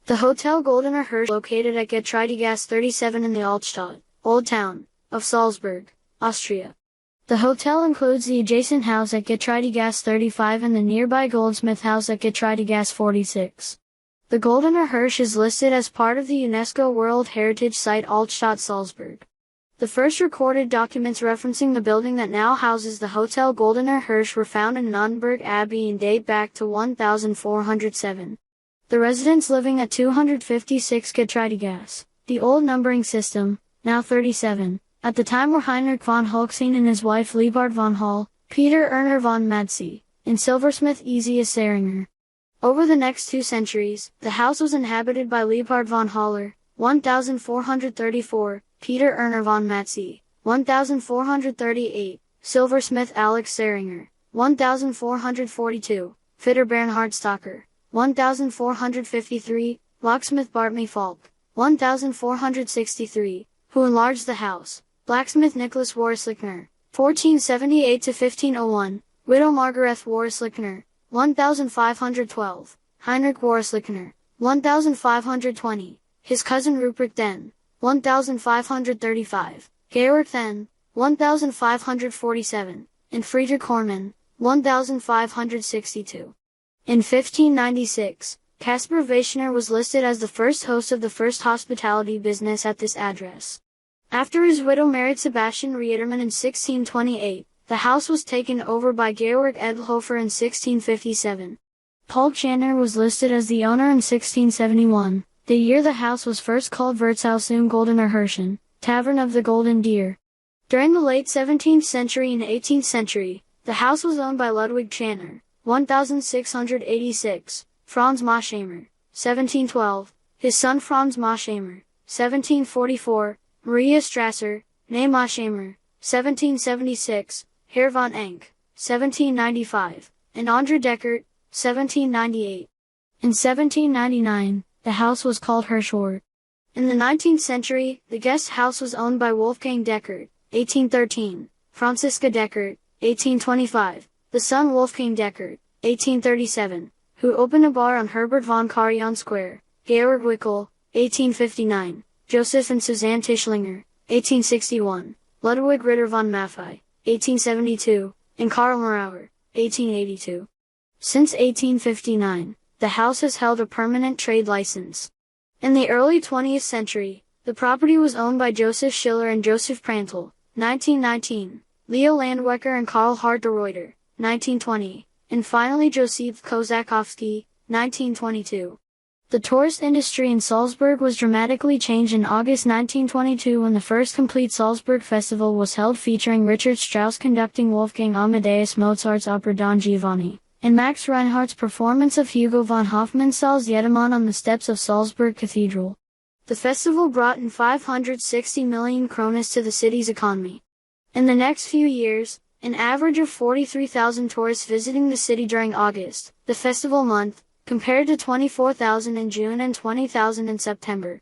The Hotel Goldener Hirsch located at Getreidegasse 37 in the Altstadt, Old Town, of Salzburg, Austria. The hotel includes the adjacent house at Getreidegasse 35 and the nearby Goldsmith House at Getreidegasse 46. The Goldener Hirsch is listed as part of the UNESCO World Heritage Site Altstadt Salzburg. The first recorded documents referencing the building that now houses the Hotel Goldener Hirsch were found in Nonnenberg Abbey and date back to 1407. The residents living at 256 Getreidegasse, the old numbering system, now 37, at the time were Heinrich von Holstein and his wife Liebhard von Hall, Peter Erner von Madsee, and silversmith Ezias Seringer. Over the next 2 centuries, the house was inhabited by Liebhard von Haller, 1434, Peter Erner von Madsee, 1438, silversmith Alex Seringer, 1442, fitter Bernhard Stocker, 1453, locksmith Bartmy Falk, 1463, who enlarged the house, blacksmith Nicholas Warrislichner, 1478 to 1501, widow Margarethe Warrislichner, 1512, Heinrich Warrislichner, 1520, his cousin Ruprecht Den, 1535, Georg Then, 1547, and Friedrich Hormann, 1562. In 1596, Caspar Weschner was listed as the first host of the first hospitality business at this address. After his widow married Sebastian Rietermann in 1628, the house was taken over by Georg Edelhofer in 1657. Paul Channer was listed as the owner in 1671, the year the house was first called Wirtshaus zum Goldener Hirschen, Tavern of the Golden Deer. During the late 17th century and 18th century, the house was owned by Ludwig Channer, 1686, Franz Moschhamer, 1712, his son Franz Moschhamer, 1744, Maria Strasser, née Moschhamer, 1776, Herr von Enck, 1795, and Andre Deckert, 1798. In 1799, the house was called Hirschort. In the 19th century, the guest house was owned by Wolfgang Deckert, 1813, Franziska Deckert, 1825, the son Wolfgang Deckert, 1837, who opened a bar on Herbert von Karajan Square, Georg Wickel, 1859, Joseph and Suzanne Tischlinger, 1861, Ludwig Ritter von Maffei, 1872, and Karl Marauer, 1882. Since 1859, the house has held a permanent trade license. In the early 20th century, the property was owned by Joseph Schiller and Joseph Prantl, 1919, Leo Landwecker and Karl Hart de Reuter, 1920, and finally Joseph Kozakowski, 1922. The tourist industry in Salzburg was dramatically changed in August 1922 when the first complete Salzburg Festival was held featuring Richard Strauss conducting Wolfgang Amadeus Mozart's opera Don Giovanni, and Max Reinhardt's performance of Hugo von Hofmannsthal's Jedermann on the steps of Salzburg Cathedral. The festival brought in 560 million kronas to the city's economy. In the next few years, an average of 43,000 tourists visiting the city during August, the festival month, compared to 24,000 in June and 20,000 in September.